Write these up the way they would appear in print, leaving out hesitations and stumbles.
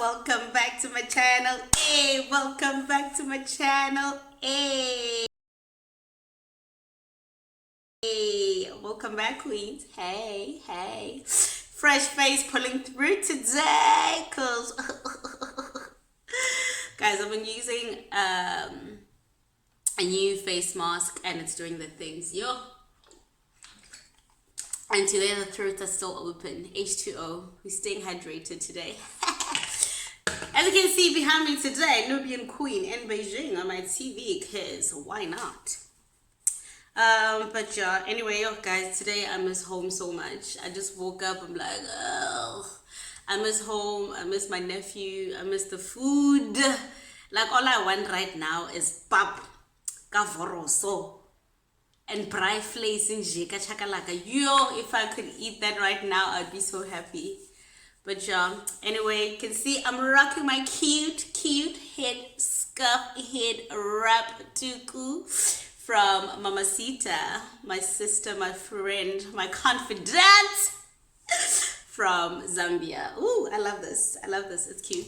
Welcome back to my channel. Hey, welcome back to my channel. Hey. Hey, welcome back, queens. Hey, hey. Fresh face pulling through today, cause guys, I've been using a new face mask and it's doing the things, yo. And today the throat is still open. H2O. We're staying hydrated today. As you can see behind me today, Nubian Queen in Beijing on my TV, because why not? But yeah, anyway, guys, today I miss home so much. I just woke up, I'm like, oh, I miss home, I miss my nephew, I miss the food. Like, all I want right now is pap, kavoroso, and braai vlees and jika chakalaka. Yo, if I could eat that right now, I'd be so happy. But yeah, anyway, you can see I'm rocking my cute head scarf, head wrap tuku from Mamacita, my sister, my friend, my confidant from Zambia. Ooh, I love this. I love this. It's cute.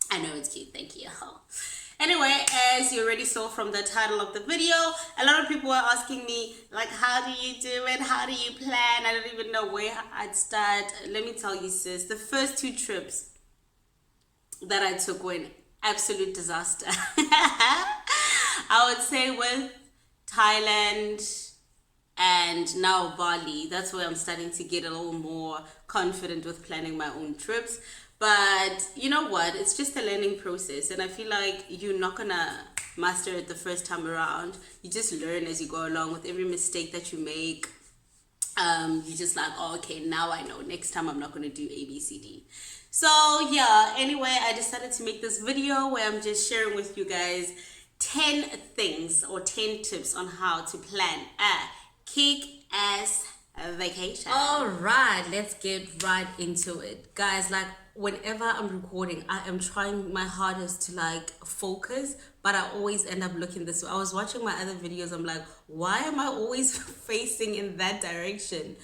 I know it's cute. Thank you. Anyway, as you already saw from the title of the video, a lot of people are asking me, like, how do you do it? How do you plan? I don't even know where I'd start. Let me tell you, sis, the first 2 trips that I took were an absolute disaster. I would say with Thailand and now Bali, that's where I'm starting to get a little more confident with planning my own trips. But you know what? It's just a learning process. And I feel like you're not going to master it the first time around. You just learn as you go along. With every mistake that you make, you're just like, oh, okay, now I know. Next time I'm not going to do A, B, C, D. So yeah, anyway, I decided to make this video where I'm just sharing with you guys 10 things or 10 tips on how to plan a kick-ass vacation. All right, let's get right into it, guys. Like, whenever I'm recording, I am trying my hardest to like focus, but I always end up looking this way. I was watching my other videos, I'm like, why am I always facing in that direction?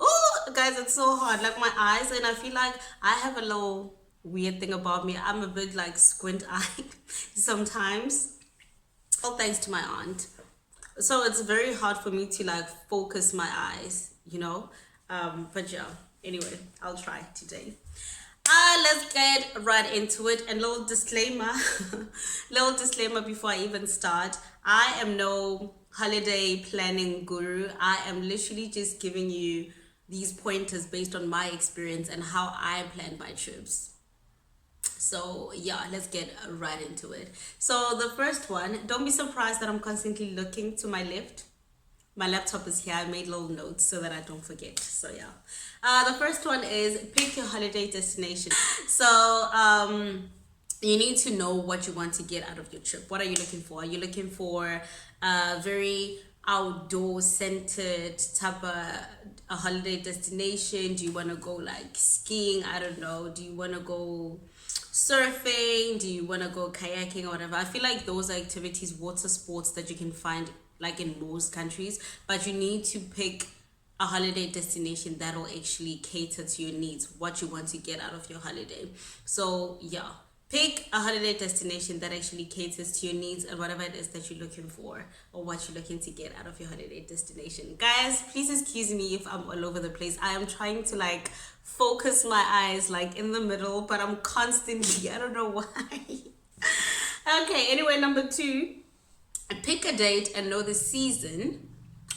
Oh, guys, it's so hard. Like, my eyes, and I feel like I have a little weird thing about me. I'm a bit like squint eye sometimes. All thanks to my aunt. So it's very hard for me to like focus my eyes, you know. But yeah, anyway, I'll try today. Let's get right into it. And little disclaimer before I even start. I am no holiday planning guru. I am literally just giving you these pointers based on my experience and how I plan my trips. So yeah, let's get right into it. So the first one, don't be surprised that I'm constantly looking to my left. My laptop is here. I made little notes so that I don't forget. So yeah, the first one is pick your holiday destination. So you need to know what you want to get out of your trip. What are you looking for? Are you looking for a very outdoor centered type of a holiday destination? Do you want to go like skiing? I don't know. Do you want to go surfing? Do you want to go kayaking or whatever? I feel like those are activities, water sports, that you can find like in most countries, but you need to pick a holiday destination that will actually cater to your needs, what you want to get out of your holiday. So yeah, pick a holiday destination that actually caters to your needs and whatever it is that you're looking for or what you're looking to get out of your holiday destination. Guys, please excuse me if I'm all over the place. I am trying to like focus my eyes like in the middle, but I'm constantly, I don't know why. Okay, anyway, number 2, pick a date and know the season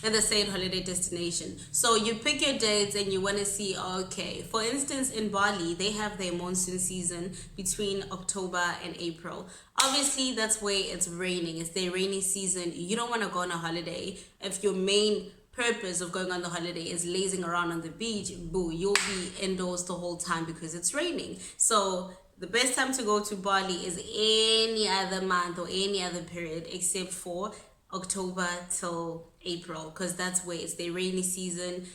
and the said holiday destination. So you pick your dates and you want to see, okay, for instance, in Bali, they have their monsoon season between October and April. Obviously, that's where it's raining. It's their rainy season. You don't want to go on a holiday if your main purpose of going on the holiday is lazing around on the beach. Boo, you'll be indoors the whole time because it's raining. So the best time to go to Bali is any other month or any other period except for October till April, because that's where it's the rainy season.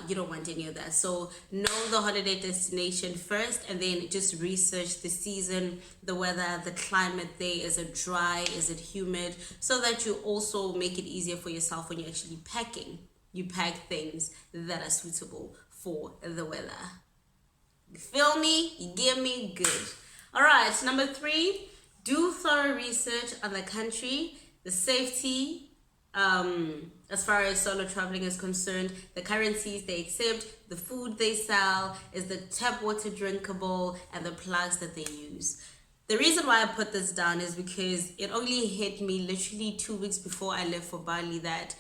You don't want any of that. So know the holiday destination first and then just research the season, the weather, the climate there. Is it dry? Is it humid? So that you also make it easier for yourself when you're actually packing. You pack things that are suitable for the weather. You feel me? You get me? Good. All right, number 3, do thorough research on the country, the safety, as far as solo traveling is concerned, the currencies they accept, the food they sell, is the tap water drinkable, and the plugs that they use. The reason why I put this down is because it only hit me literally 2 weeks before I left for Bali that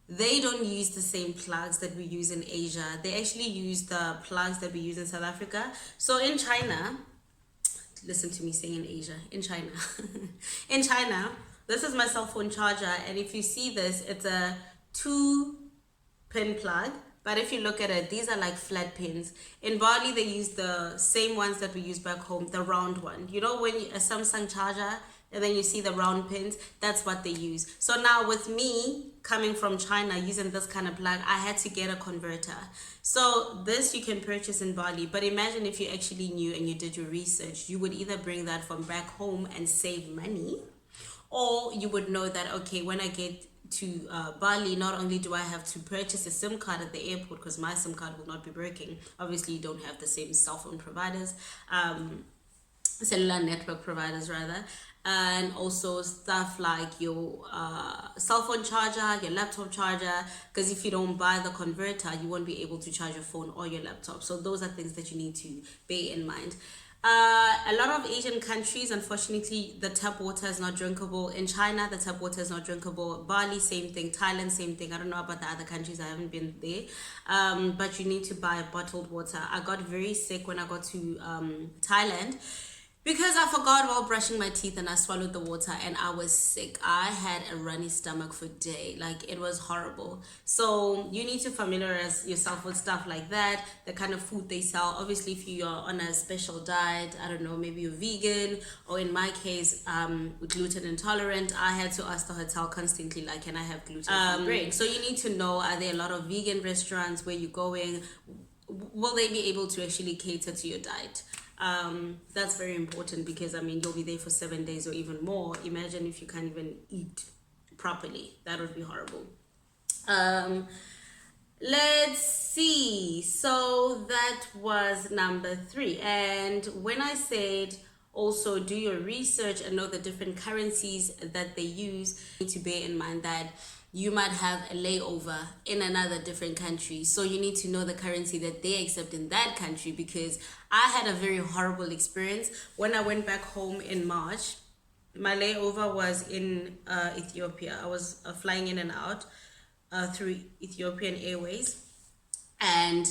they don't use the same plugs that we use in Asia. They actually use the plugs that we use in South Africa. So in China, listen to me saying in Asia, in China. In China, this is my cell phone charger, and if you see this, it's a 2-pin plug. But if you look at it, these are like flat pins. In Bali, they use the same ones that we use back home, the round one. You know when a Samsung charger, and then you see the round pins, that's what they use. So now with me coming from China using this kind of plug, I had to get a converter. So this you can purchase in Bali, but imagine if you actually knew and you did your research, you would either bring that from back home and save money, or you would know that, okay, when I get to Bali, not only do I have to purchase a SIM card at the airport because my SIM card will not be working. Obviously, you don't have the same cell phone providers, cellular network providers rather, and also stuff like your cell phone charger, your laptop charger, because if you don't buy the converter, you won't be able to charge your phone or your laptop. So those are things that you need to bear in mind. A lot of Asian countries, unfortunately, the tap water is not drinkable. In China, the tap water is not drinkable. Bali, same thing. Thailand, same thing. I don't know about the other countries. I haven't been there. But you need to buy bottled water. I got very sick when I got to Thailand, because I forgot while brushing my teeth and I swallowed the water and I was sick. I had a runny stomach for days. Like, it was horrible. So you need to familiarize yourself with stuff like that, the kind of food they sell. Obviously, if you are on a special diet, I don't know, maybe you're vegan, or in my case, gluten intolerant, I had to ask the hotel constantly, like, can I have gluten-free bread? So you need to know, are there a lot of vegan restaurants where you're going? Will they be able to actually cater to your diet? That's very important, because I mean, you'll be there for 7 days or even more. Imagine if you can't even eat properly. That would be horrible. Let's see. So that was number 3. And when I said also do your research and know the different currencies that they use, you need to bear in mind that you might have a layover in another different country. So you need to know the currency that they accept in that country, because I had a very horrible experience. When I went back home in March, my layover was in Ethiopia. I was flying in and out through Ethiopian Airways. And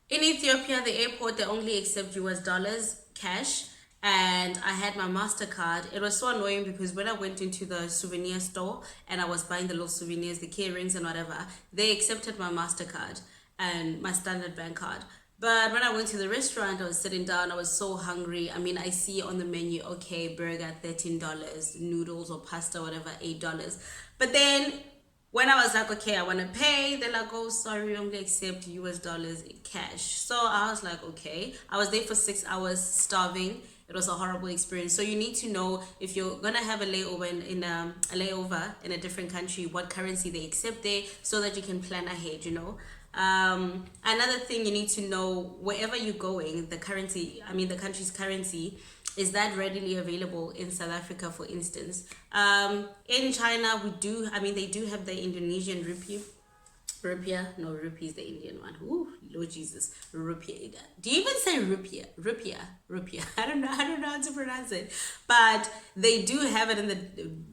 in Ethiopia, the airport, they only accept US dollars, cash. And I had my MasterCard. It was so annoying because when I went into the souvenir store and I was buying the little souvenirs, the key rings and whatever, they accepted my MasterCard and my standard bank card. But when I went to the restaurant, I was sitting down, I was so hungry. I mean, I see on the menu, okay, burger, $13, noodles or pasta, whatever, $8. But then when I was like, okay, I want to pay, they're like, oh, sorry, we only accept US dollars cash. So I was like, okay. I was there for 6 hours starving. It was a horrible experience. So you need to know, if you're gonna have a layover in a different country, what currency they accept there, so that you can plan ahead, you know. Another thing you need to know, wherever you're going, the country's currency, is that readily available in South Africa, for instance. In China, they do have the Indonesian rupee. Rupee is the Indian one. Ooh, Lord Jesus, rupiah. Do you even say rupiah? I don't know how to pronounce it. But they do have it in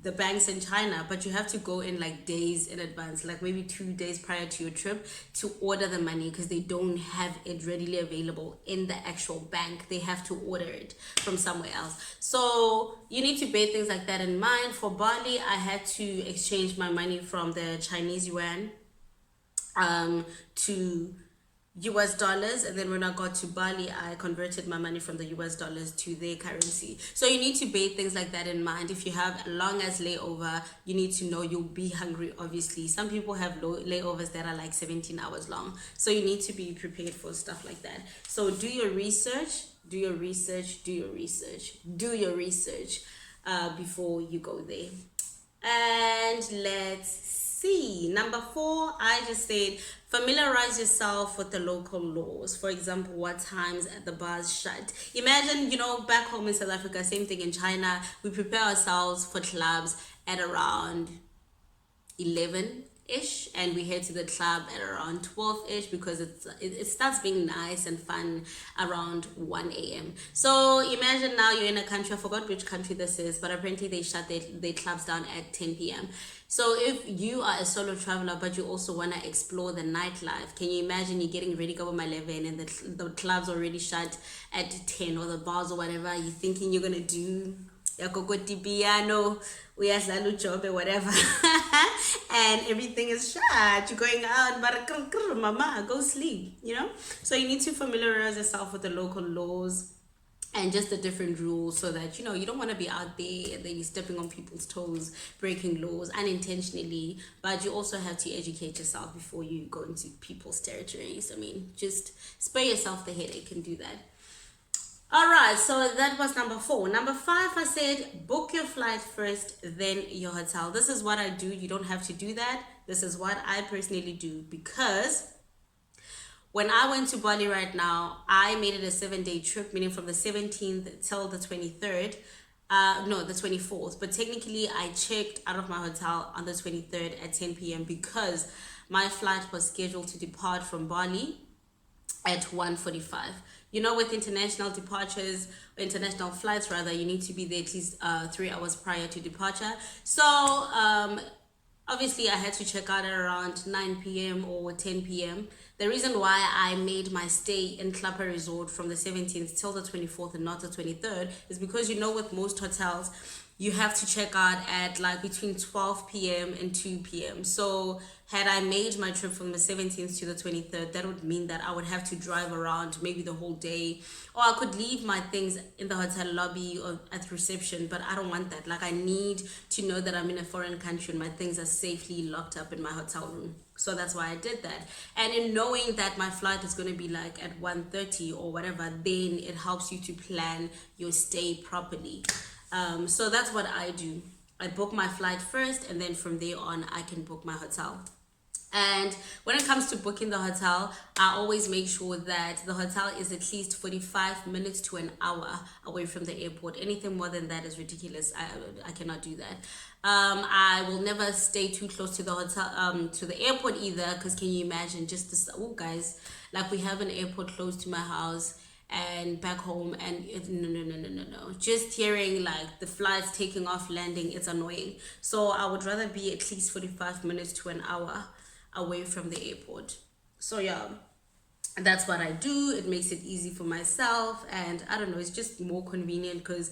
the banks in China, but you have to go in like days in advance, like maybe 2 days prior to your trip, to order the money, because they don't have it readily available in the actual bank. They have to order it from somewhere else. So you need to bear things like that in mind. For Bali, I had to exchange my money from the Chinese yuan to US dollars, and then when I got to Bali, I converted my money from the US dollars to their currency. So you need to bear things like that in mind. If you have a long as layover, you need to know you'll be hungry. Obviously, some people have layovers that are like 17 hours long, so you need to be prepared for stuff like that. So do your research before you go there. And let's see. Number 4, I just said familiarize yourself with the local laws. For example, what times the bars shut. Imagine, back home in South Africa, same thing in China, we prepare ourselves for clubs at around 11-ish, and we head to the club at around 12-ish because it starts being nice and fun around 1 a.m. So imagine now you're in a country, I forgot which country this is, but apparently they shut their clubs down at 10 p.m. So if you are a solo traveler but you also want to explore the nightlife, can you imagine you're getting ready to go by 11 and the club's already shut at 10, or the bars or whatever, you're thinking you're going to do yakokoti piano, uyadlala ujobe, whatever, and everything is shut. You're going out, but mama, go sleep, So you need to familiarize yourself with the local laws and just the different rules, so that you don't want to be out there and then you're stepping on people's toes, breaking laws unintentionally. But you also have to educate yourself before you go into people's territories. Just spare yourself the headache and do that. All right, so that was number 4. Number 5, I said book your flight first, then your hotel. This is what I do. You don't have to do that. This is what I personally do, because when I went to Bali right now, I made it a 7-day trip, meaning from the 17th till the 23rd. No, the 24th. But technically, I checked out of my hotel on the 23rd at 10 p.m. because my flight was scheduled to depart from Bali at 1:45. With international departures, international flights rather, you need to be there at least 3 hours prior to departure. So obviously I had to check out at around 9 p.m. or 10 p.m. The reason why I made my stay in Klappa Resort from the 17th till the 24th and not the 23rd is because with most hotels, you have to check out at between 12 p.m. and 2 p.m. So had I made my trip from the 17th to the 23rd, that would mean that I would have to drive around maybe the whole day, or I could leave my things in the hotel lobby or at reception, but I don't want that. I need to know that I'm in a foreign country and my things are safely locked up in my hotel room. So that's why I did that. And in knowing that my flight is going to be at 1:30 or whatever, then it helps you to plan your stay properly. So that's what I do. I book my flight first, and then from there on, I can book my hotel. And when it comes to booking the hotel, I always make sure that the hotel is at least 45 minutes to an hour away from the airport. Anything more than that is ridiculous. I cannot do that. I will never stay too close to the hotel, to the airport either, because can you imagine guys, we have an airport close to my house and back home, and no. Just hearing the flights taking off, landing, it's annoying. So I would rather be at least 45 minutes to an hour away from the airport. So yeah, that's what I do. It makes it easy for myself, and I don't know, it's just more convenient, because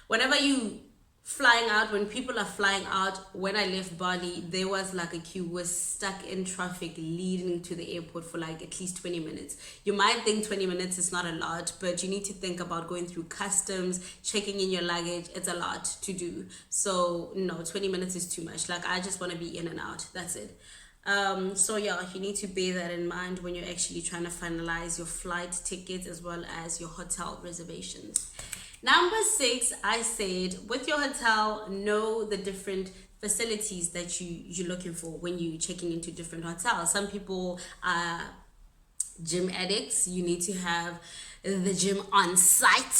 whenever you flying out, when people are flying out, when I left Bali, there was a queue, was stuck in traffic leading to the airport for at least 20 minutes. You might think 20 minutes is not a lot, but you need to think about going through customs, checking in your luggage. It's a lot to do. So no, 20 minutes is too much. I just want to be in and out. That's it. So yeah, you need to bear that in mind when you're actually trying to finalize your flight tickets as well as your hotel reservations. Number 6, I said, with your hotel, know the different facilities that you're looking for when you're checking into different hotels. Some people are gym addicts. You need to have the gym on site.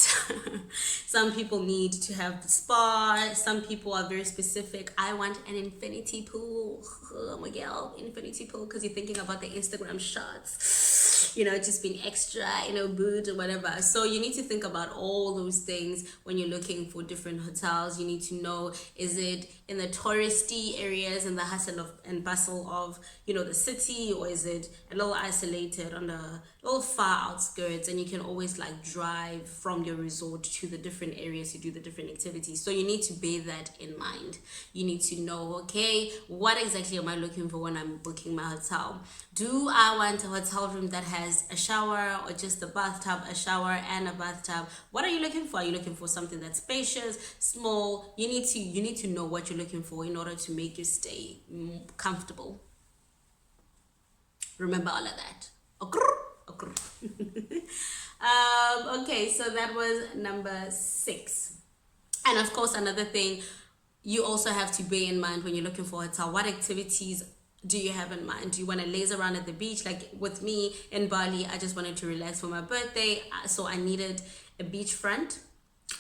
Some people need to have the spa. Some people are very specific. I want an infinity pool. Oh my girl, infinity pool, because you're thinking about the Instagram shots, just being extra, boot or whatever. So you need to think about all those things when you're looking for different hotels. You need to know, is it in the touristy areas and the hustle and bustle of, the city, or is it a little isolated on the little far outskirts, and you can always drive from your resort to the different areas to do the different activities. So you need to bear that in mind. You need to know, okay, what exactly am I looking for when I'm booking my hotel? Do I want a hotel room that has a shower, or just a bathtub, a shower and a bathtub? What are you looking for? Are you looking for something that's spacious, small? You need to know what you're looking for in order to make your stay comfortable. Remember all of that. Okay, so that was number 6. And of course, another thing you also have to bear in mind when you're looking for a hotel, what activities do you have in mind? Do you want to laze around at the beach? Like with me in Bali, I just wanted to relax for my birthday, so I needed a beachfront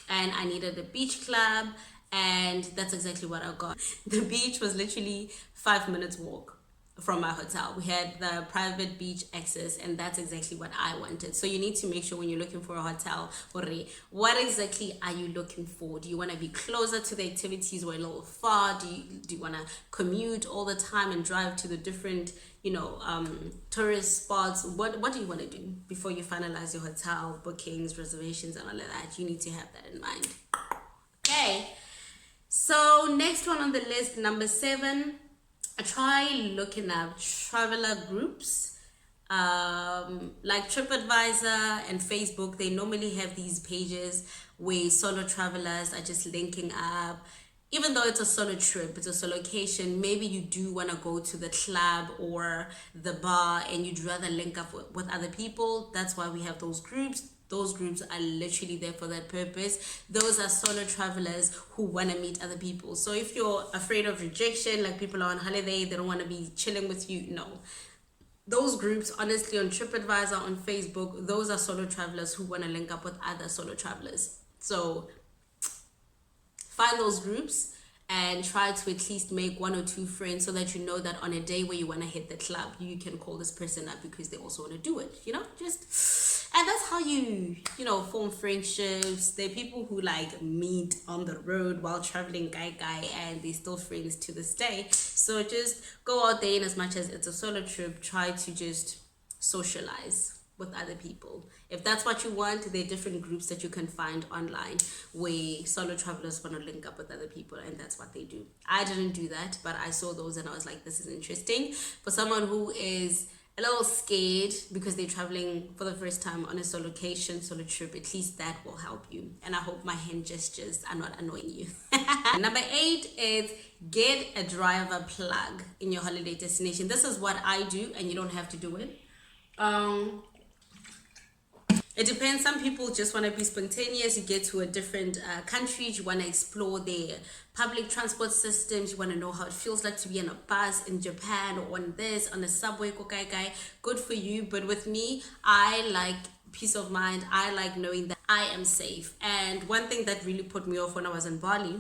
and I needed a beach club, and that's exactly what I got. The beach was literally 5 minutes walk from my hotel. We had the private beach access, and that's exactly what I wanted. So you need to make sure when you're looking for a hotel, what exactly are you looking for? Do you want to be closer to the activities or a little far? Do you want to commute all the time and drive to the different tourist spots? What do you want to do before you finalize your hotel bookings, reservations, and all of that? You need to have that in mind. Okay, so next one on the list, number 7, I try looking up traveler groups, like TripAdvisor and Facebook. They normally have these pages where solo travelers are just linking up. Even though it's a solo trip, it's a solocation, maybe you do want to go to the club or the bar and you'd rather link up with other people. That's why we have those groups. Those groups are literally there for that purpose. Those are solo travelers who want to meet other people. So if you're afraid of rejection, like people are on holiday, they don't want to be chilling with you, no. Those groups, honestly, on TripAdvisor, on Facebook, those are solo travelers who want to link up with other solo travelers. So find those groups and try to at least make 1 or 2 friends, so that you know that on a day where you want to hit the club, you can call this person up because they also want to do it, and that's how you form friendships. There are people who like meet on the road while traveling guy and they're still friends to this day. So just go out there, and as much as it's a solo trip, try to just socialize with other people. If that's what you want, there are different groups that you can find online where solo travelers want to link up with other people, and that's what they do. I didn't do that, but I saw those and I was like, this is interesting. For someone who is a little scared because they're traveling for the first time on a solo trip, at least that will help you. And I hope my hand gestures are not annoying you. Number 8 is get a driver plug in your holiday destination. This is what I do, and you don't have to do it. It depends. Some people just want to be spontaneous. You get to a different country, you want to explore their public transport systems, you want to know how it feels like to be on a bus in Japan, or on a subway. Good for you. But with me, I like peace of mind. I like knowing that I am safe. And one thing that really put me off when I was in Bali,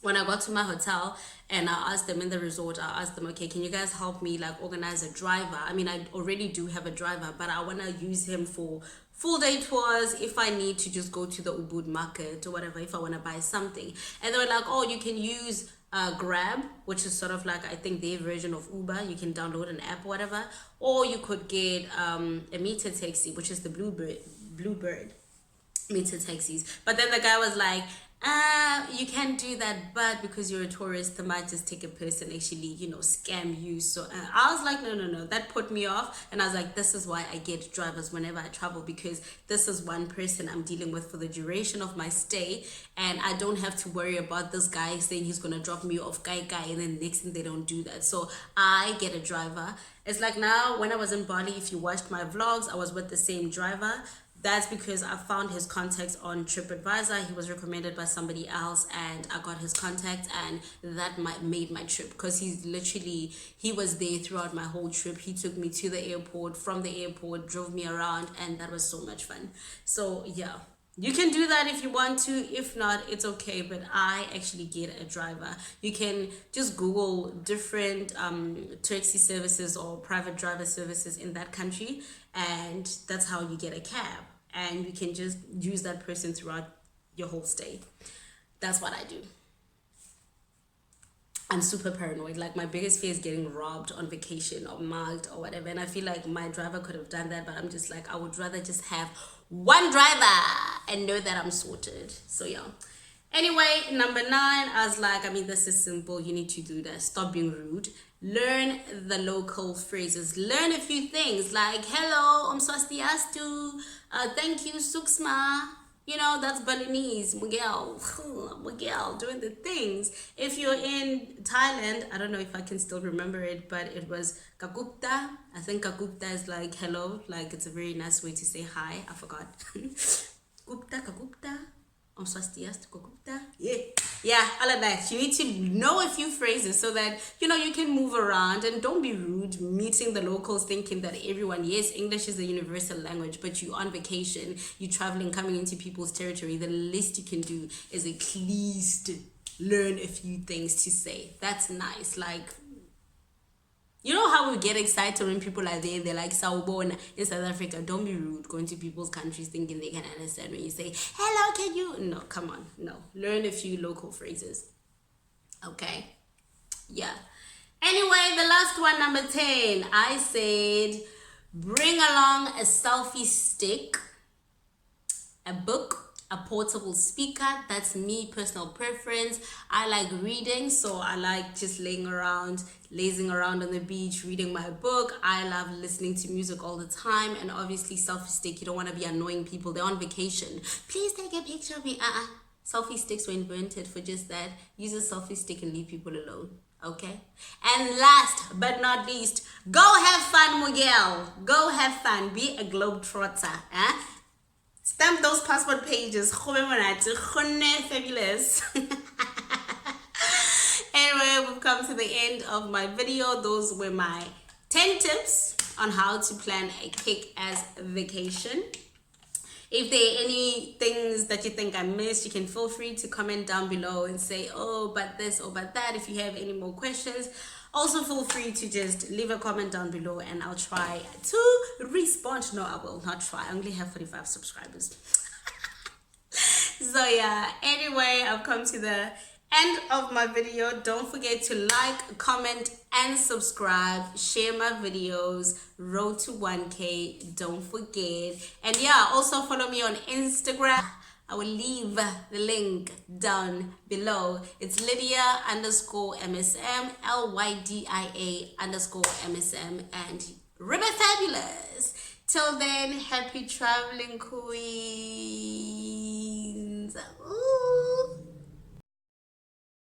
when I got to my hotel and I asked them in the resort, I asked them, okay, can you guys help me like organize a driver? I mean, I already do have a driver, but I want to use him for full day tours if I need to just go to the Ubud market or whatever, if I want to buy something. And they were like, oh, you can use Grab, which is sort of like, I think, their version of Uber. You can download an app or whatever, or you could get a meter taxi, which is the Bluebird meter taxis. But then the guy was like, you can do that, but because you're a tourist, they might just take a person, actually, scam you. So I was like, no, that put me off. And I was like, this is why I get drivers whenever I travel, because this is one person I'm dealing with for the duration of my stay, and I don't have to worry about this guy saying he's gonna drop me off guy, and then next thing they don't do that. So I get a driver. It's like now, when I was in Bali, if you watched my vlogs, I was with the same driver. That's because I found his contacts on TripAdvisor. He was recommended by somebody else, and I got his contact, and that made my trip, because he was there throughout my whole trip. He took me to the airport, from the airport, drove me around, and that was so much fun. So yeah, you can do that if you want to. If not, it's okay, but I actually get a driver. You can just Google different taxi services or private driver services in that country, and that's how you get a cab. And you can just use that person throughout your whole stay. That's what I do. I'm super paranoid. Like, my biggest fear is getting robbed on vacation or mugged or whatever. And I feel like my driver could have done that, but I'm just like, I would rather just have one driver and know that I'm sorted. So yeah. Anyway, number 9, I was like, this is simple. You need to do that. Stop being rude. Learn the local phrases. Learn a few things like, hello, swastiastu, thank you, suksma. That's Balinese. Miguel, doing the things. If you're in Thailand, I don't know if I can still remember it, but it was kakupta. I think kakupta is like hello, like it's a very nice way to say hi. I forgot. Kakupta. Swastiastu kakupta. Yeah. Yeah, all of that. You need to know a few phrases so that you can move around, and don't be rude meeting the locals thinking that everyone, yes, English is a universal language, but you're on vacation, you're traveling, coming into people's territory. The least you can do is at least learn a few things to say. That's nice. Like, you know how we get excited when people are there, they're like, Sawubona in South Africa. Don't be rude going to people's countries thinking they can understand when you say, hello, can you? No, come on. No. Learn a few local phrases. Okay? Yeah. Anyway, the last one, number 10. I said, bring along a selfie stick, a book, a portable speaker. That's me, personal preference. I like reading, so I like just laying around, lazing around on the beach, reading my book. I love listening to music all the time. And obviously, selfie stick, you don't want to be annoying people. They're on vacation. Please take a picture of me. Selfie sticks were invented for just that. Use a selfie stick and leave people alone. Okay? And last but not least, go have fun, Miguel. Go have fun. Be a globetrotter. Stamp those passport pages. Fabulous. Anyway, we've come to the end of my video. Those were my 10 tips on how to plan a kick-ass vacation. If there are any things that you think I missed, you can feel free to comment down below and say, oh, but this or but that. If you have any more questions, also feel free to just leave a comment down below and I'll try to respond. No, I will not try. I only have 45 subscribers. So yeah, anyway, I've come to the end of my video. Don't forget to like, comment, and subscribe. Share my videos. Road to 1K. Don't forget. And yeah, also follow me on Instagram. I will leave the link down below. It's Lydia_MSM, LYDIA_MSM, and River Fabulous. Till then, happy traveling, Queen.